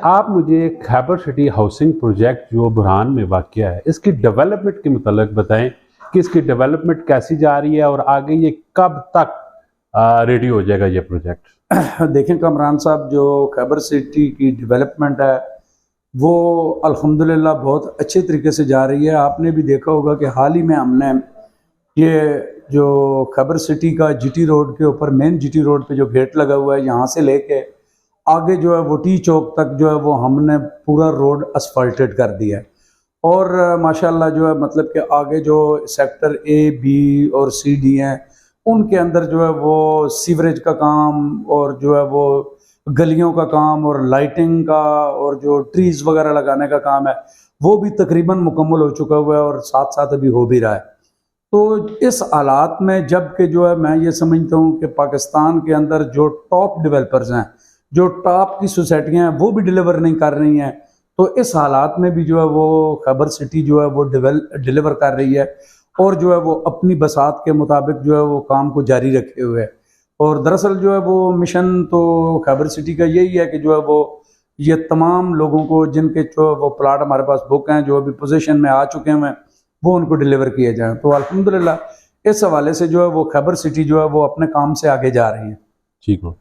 आप मुझे Khyber city housing project जो बुरहान में वाक़या है, इसकी डेवलपमेंट के मुतालिक बताएं कि इसकी डेवलपमेंट कैसी जा रही है और आगे ये कब तक रेडी हो जाएगा ये प्रोजेक्ट। देखें कमरान साहब, जो खैबर सिटी की डेवलपमेंट है वो अल्हम्दुलिल्लाह बहुत अच्छे तरीके से जा रही है। आपने भी देखा होगा कि हाल ही में हमने ये जो खैबर सिटी का जीटी रोड के ऊपर, मेन जीटी रोड पे जो गेट लगा हुआ है, यहाँ से लेके आगे जो है वो टी चौक तक जो है वो हमने पूरा रोड असफाल्टेड कर दिया है। और माशाल्लाह जो है मतलब कि आगे जो सेक्टर ए, बी और सी, डी हैं उनके अंदर जो है वो सीवरेज का काम और जो है वो गलियों का काम और लाइटिंग का और जो ट्रीज वगैरह लगाने का काम है वो भी तकरीबन मुकम्मल हो चुका हुआ है और साथ साथ अभी हो भी रहा है। तो इस हालात में जबकि जो है मैं ये समझता हूँ कि पाकिस्तान के अंदर जो टॉप डेवलपर्स हैं, जो टॉप की सोसाइटियाँ हैं वो भी डिलीवर नहीं कर रही हैं, तो इस हालात में भी जो है वो खैबर सिटी जो है वो डिलीवर कर रही है और जो है वो अपनी बसात के मुताबिक जो है वो काम को जारी रखे हुए है। और दरअसल जो है वो मिशन तो खैबर सिटी का यही है कि जो है वो ये तमाम लोगों को जिनके जो वो प्लाट हमारे पास बुक हैं, जो अभी पोजीशन में आ चुके हैं, वो उनको डिलीवर किए जाएं। तो अल्हम्दुलिल्लाह इस हवाले से जो है वो खैबर सिटी जो है वो अपने काम से आगे जा रही है। ठीक हो।